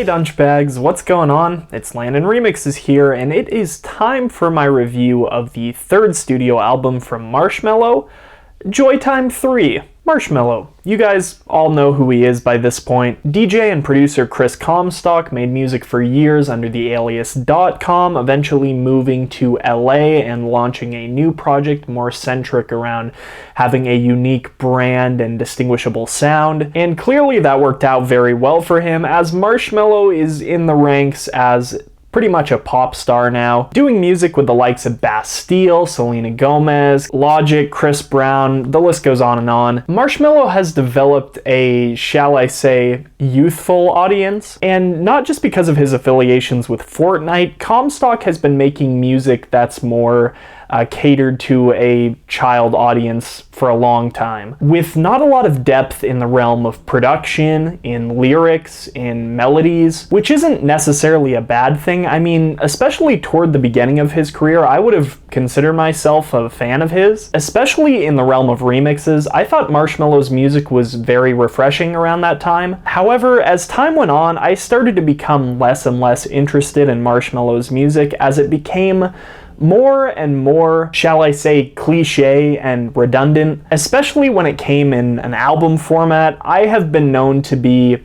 Dunchbags, what's going on? It's Landon Remixes here, and it is time for my review of the third studio album from Marshmello, Joytime 3. Marshmello. You guys all know who he is by this point. DJ and producer Chris Comstock made music for years under the alias .com, eventually moving to LA and launching a new project more centric around having a unique brand and distinguishable sound. And clearly that worked out very well for him, as Marshmello is in the ranks as pretty much a pop star now, doing music with the likes of Bastille, Selena Gomez, Logic, Chris Brown, the list goes on and on. Marshmello has developed a, shall I say, youthful audience, and not just because of his affiliations with Fortnite. Comstock has been making music that's more catered to a child audience for a long time, with not a lot of depth in the realm of production, in lyrics, in melodies, which isn't necessarily a bad thing. I mean, especially toward the beginning of his career, I would have considered myself a fan of his, especially in the realm of remixes. I thought Marshmello's music was very refreshing around that time. However, as time went on, I started to become less and less interested in Marshmello's music as it became more and more, shall I say, cliche and redundant, especially when it came in an album format. I have been known to be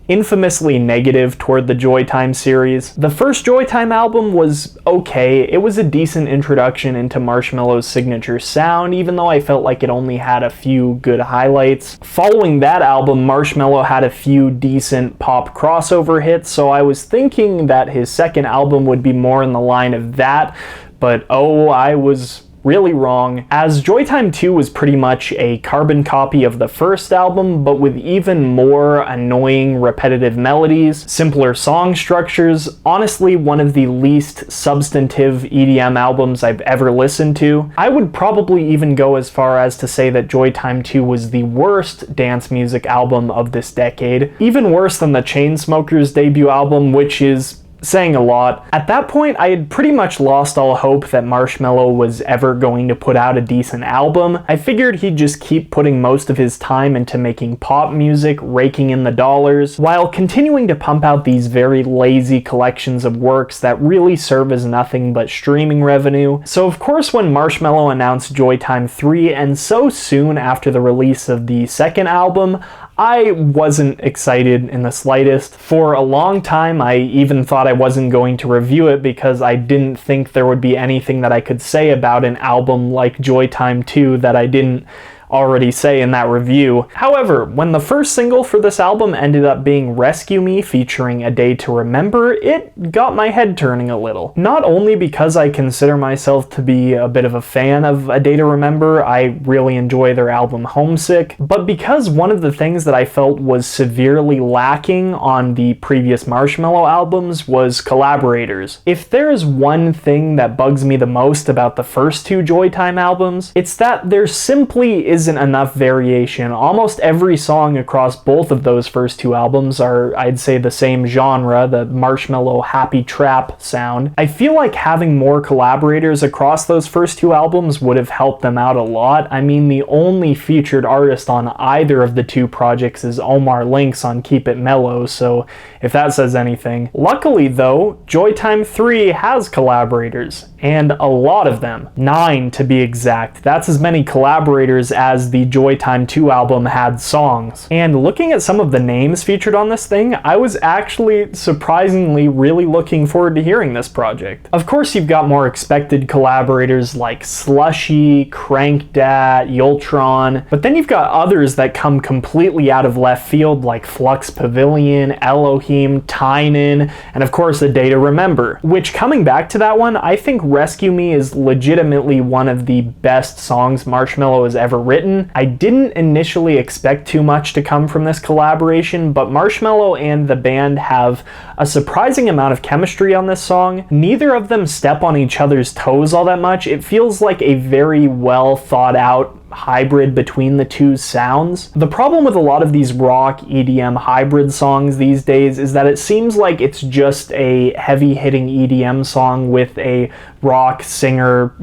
infamously negative toward the Joytime series. The first Joytime album was okay. It was a decent introduction into Marshmello's signature sound, even though I felt like it only had a few good highlights. Following that album, Marshmello had a few decent pop crossover hits, so I was thinking that his second album would be more in the line of that, but oh, I was really wrong, as Joytime 2 was pretty much a carbon copy of the first album, but with even more annoying repetitive melodies, simpler song structures, honestly one of the least substantive EDM albums I've ever listened to. I would probably even go as far as to say that Joytime 2 was the worst dance music album of this decade, even worse than the Chainsmokers' debut album, which is saying a lot. At that point, I had pretty much lost all hope that Marshmello was ever going to put out a decent album. I figured he'd just keep putting most of his time into making pop music, raking in the dollars, while continuing to pump out these very lazy collections of works that really serve as nothing but streaming revenue. So of course, when Marshmello announced Joytime 3, and so soon after the release of the second album, I wasn't excited in the slightest. For a long time, I even thought I wasn't going to review it because I didn't think there would be anything that I could say about an album like Joytime 2 that I didn't already say in that review. However, when the first single for this album ended up being Rescue Me featuring A Day to Remember, it got my head turning a little. Not only because I consider myself to be a bit of a fan of A Day to Remember, I really enjoy their album Homesick, but because one of the things that I felt was severely lacking on the previous Marshmello albums was collaborators. If there's one thing that bugs me the most about the first two Joytime albums, it's that there simply isn't enough variation. Almost every song across both of those first two albums are, I'd say, the same genre, the Marshmello happy trap sound. I feel like having more collaborators across those first two albums would have helped them out a lot. I mean, the only featured artist on either of the two projects is Omar Lynx on Keep It Mellow, so if that says anything. Luckily though, Joytime 3 has collaborators, and a lot of them. 9 to be exact. That's as many collaborators as the Joytime 2 album had songs. And looking at some of the names featured on this thing, I was actually surprisingly really looking forward to hearing this project. Of course, you've got more expected collaborators like Slushy, Crankdat, Yultron, but then you've got others that come completely out of left field like Flux Pavilion, Elohim, Tynan, and of course A Day to Remember, which, coming back to that one, I think Rescue Me is legitimately one of the best songs Marshmello has ever written. I didn't initially expect too much to come from this collaboration, but Marshmello and the band have a surprising amount of chemistry on this song. Neither of them step on each other's toes all that much. It feels like a very well thought out hybrid between the two sounds. The problem with a lot of these rock EDM hybrid songs these days is that it seems like it's just a heavy-hitting EDM song with a rock singer,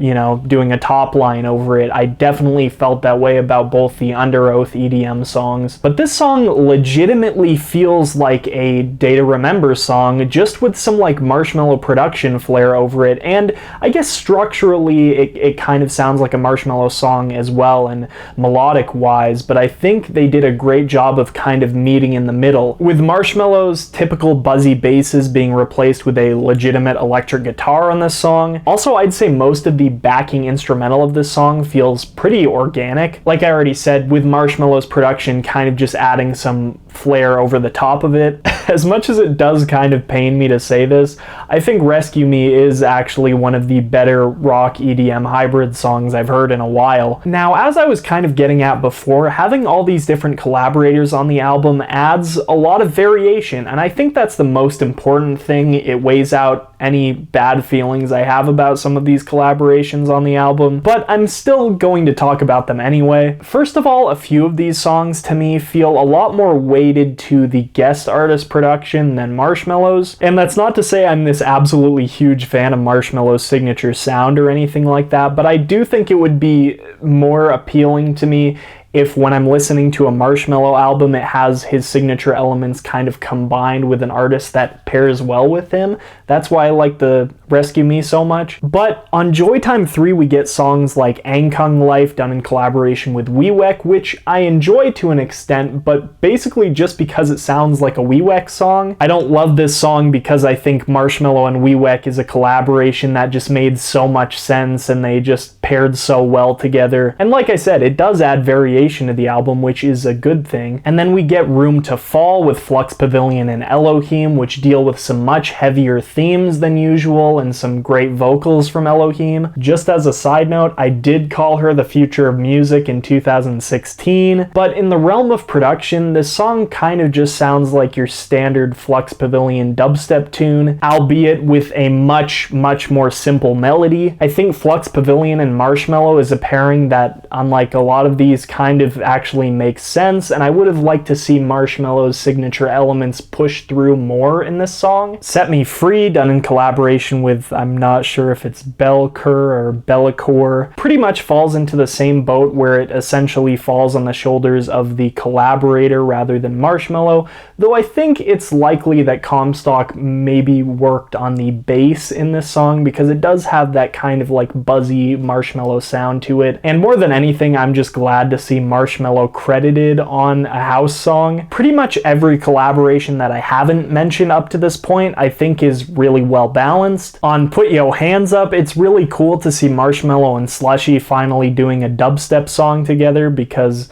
doing a top line over it. I definitely felt that way about both the Under Oath EDM songs. But this song legitimately feels like a Day to Remember song, just with some like Marshmello production flair over it, and I guess structurally it kind of sounds like a Marshmello song as well and melodic wise, but I think they did a great job of kind of meeting in the middle, with Marshmello's typical buzzy basses being replaced with a legitimate electric guitar on this song. Also, I'd say most of the backing instrumental of this song feels pretty organic. Like I already said, with Marshmello's production kind of just adding some flair over the top of it. As much as it does kind of pain me to say this, I think Rescue Me is actually one of the better rock EDM hybrid songs I've heard in a while. Now, as I was kind of getting at before, having all these different collaborators on the album adds a lot of variation, and I think that's the most important thing. It weighs out any bad feelings I have about some of these collaborations on the album, but I'm still going to talk about them anyway. First of all, a few of these songs to me feel a lot more weighted to the guest artist production than Marshmello's, and that's not to say I'm this absolutely huge fan of Marshmello's signature sound or anything like that, but I do think it would be more appealing to me if when I'm listening to a Marshmello album, it has his signature elements kind of combined with an artist that pairs well with him. That's why I like the Rescue Me so much. But on Joytime 3, we get songs like Angklung Life done in collaboration with Wewek, which I enjoy to an extent, but basically just because it sounds like a Wewek song. I don't love this song because I think Marshmello and Wewek is a collaboration that just made so much sense and they just paired so well together. And like I said, it does add variation to the album, which is a good thing. And then we get Room to Fall with Flux Pavilion and Elohim, which deal with some much heavier themes than usual and some great vocals from Elohim. Just as a side note, I did call her the future of music in 2016, but in the realm of production, this song kind of just sounds like your standard Flux Pavilion dubstep tune, albeit with a much more simple melody. I think Flux Pavilion and Marshmello is a pairing that, unlike a lot of these, kind of actually makes sense, and I would have liked to see Marshmello's signature elements pushed through more in this song. Set Me Free, done in collaboration with, I'm not sure if it's Belcur or Bellicor, pretty much falls into the same boat where it essentially falls on the shoulders of the collaborator rather than Marshmello, though I think it's likely that Comstock maybe worked on the bass in this song because it does have that kind of like buzzy Marshmello sound to it, and more than anything, I'm just glad to see Marshmello credited on a house song. Pretty much every collaboration that I haven't mentioned up to this point I think is really well balanced. On Put Yo Hands Up, it's really cool to see Marshmello and Slushy finally doing a dubstep song together because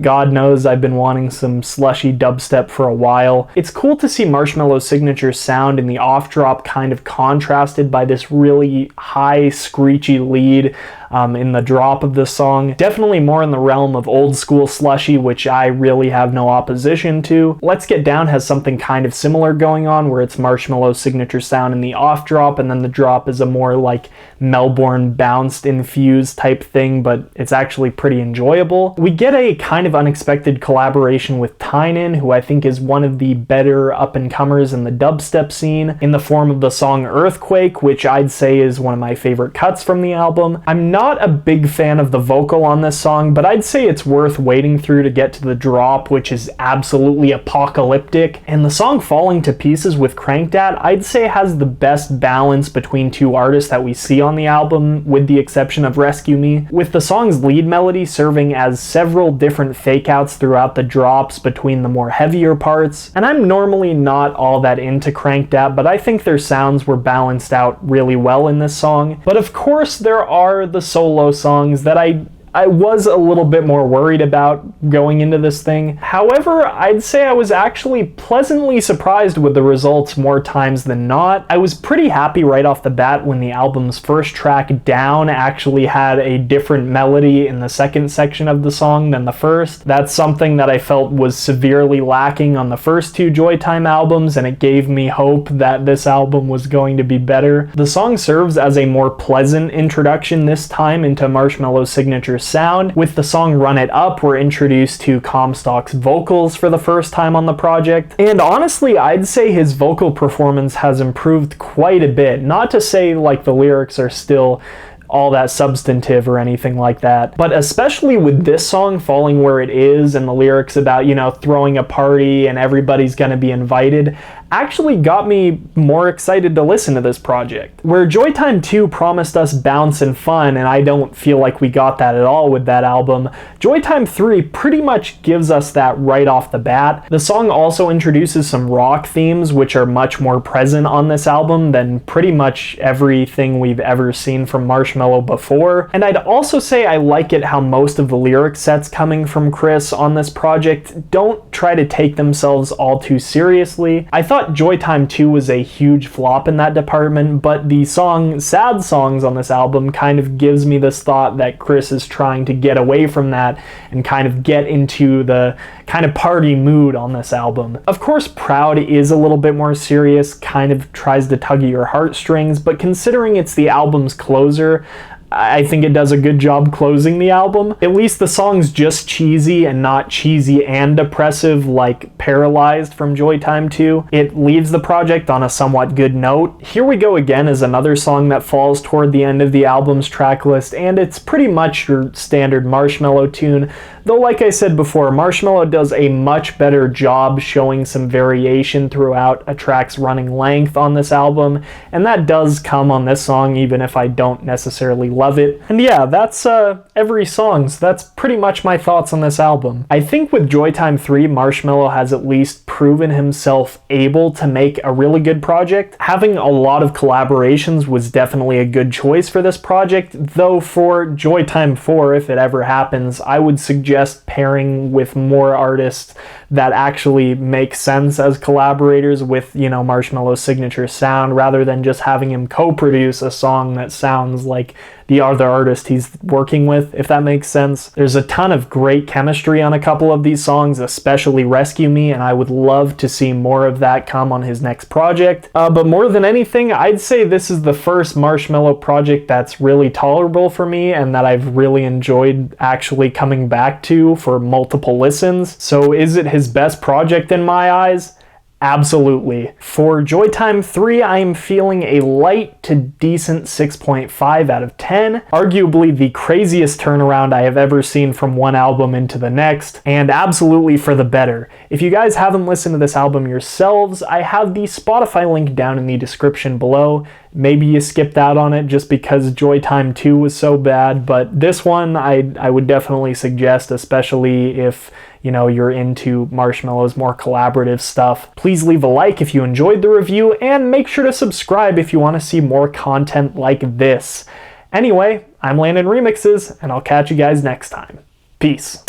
God knows I've been wanting some slushy dubstep for a while. It's cool to see Marshmello's signature sound in the off drop kind of contrasted by this really high screechy lead in the drop of the song. Definitely more in the realm of old school Slushy, which I really have no opposition to. Let's Get Down has something kind of similar going on where it's Marshmello's signature sound in the off drop, and then the drop is a more like Melbourne bounced infused type thing, but it's actually pretty enjoyable. We get a kind of unexpected collaboration with Tynan, who I think is one of the better up-and-comers in the dubstep scene, in the form of the song Earthquake, which I'd say is one of my favorite cuts from the album. I'm not a big fan of the vocal on this song, but I'd say it's worth waiting through to get to the drop, which is absolutely apocalyptic. And the song Falling to Pieces with Crankdat, I'd say has the best balance between two artists that we see on the album, with the exception of Rescue Me, with the song's lead melody serving as several different fake-outs throughout the drops between the more heavier parts. And I'm normally not all that into Crankdat, but I think their sounds were balanced out really well in this song. But of course there are the solo songs that I was a little bit more worried about going into this thing. However, I'd say I was actually pleasantly surprised with the results more times than not. I was pretty happy right off the bat when the album's first track, Down, actually had a different melody in the second section of the song than the first. That's something that I felt was severely lacking on the first two Joytime albums, and it gave me hope that this album was going to be better. The song serves as a more pleasant introduction this time into Marshmello's signature sound. With the song Run It Up, we're introduced to Comstock's vocals for the first time on the project, and honestly, I'd say his vocal performance has improved quite a bit. Not to say like the lyrics are still all that substantive or anything like that, but especially with this song, Falling Where It Is, and the lyrics about, you know, throwing a party and everybody's gonna be invited, actually got me more excited to listen to this project. Where Joytime 2 promised us bounce and fun, and I don't feel like we got that at all with that album, Joytime 3 pretty much gives us that right off the bat. The song also introduces some rock themes, which are much more present on this album than pretty much everything we've ever seen from Marshmello before. And I'd also say I like it how most of the lyric sets coming from Chris on this project don't try to take themselves all too seriously. I thought Joytime 2 was a huge flop in that department, but the song Sad Songs on this album kind of gives me this thought that Chris is trying to get away from that and kind of get into the kind of party mood on this album. Of course, Proud is a little bit more serious, kind of tries to tug at your heartstrings, but considering it's the album's closer, I think it does a good job closing the album. At least the song's just cheesy and not cheesy and depressive like Paralyzed from Joytime 2. It leaves the project on a somewhat good note. Here We Go Again is another song that falls toward the end of the album's track list, and it's pretty much your standard Marshmello tune, though like I said before, Marshmello does a much better job showing some variation throughout a track's running length on this album, and that does come on this song even if I don't necessarily love it. And yeah, that's every song, so that's pretty much my thoughts on this album. I think with Joytime 3, Marshmello has at least proven himself able to make a really good project. Having a lot of collaborations was definitely a good choice for this project, though for Joytime 4, if it ever happens, I would suggest pairing with more artists that actually make sense as collaborators with, you know, Marshmello's signature sound, rather than just having him co-produce a song that sounds like the other artist he's working with, if that makes sense. There's a ton of great chemistry on a couple of these songs, especially Rescue Me, and I would love to see more of that come on his next project. But more than anything, I'd say this is the first Marshmello project that's really tolerable for me and that I've really enjoyed actually coming back to for multiple listens. So is it his best project in my eyes? Absolutely. For Joytime 3, I am feeling a light to decent 6.5 out of 10. Arguably the craziest turnaround I have ever seen from one album into the next, and absolutely for the better. If you guys haven't listened to this album yourselves, I have the Spotify link down in the description below. Maybe you skipped out on it just because Joytime 2 was so bad, but this one I would definitely suggest, especially if, you know, you're into Marshmello's more collaborative stuff. Please leave a like if you enjoyed the review, and make sure to subscribe if you want to see more content like this. Anyway, I'm Landon Remixes, and I'll catch you guys next time. Peace.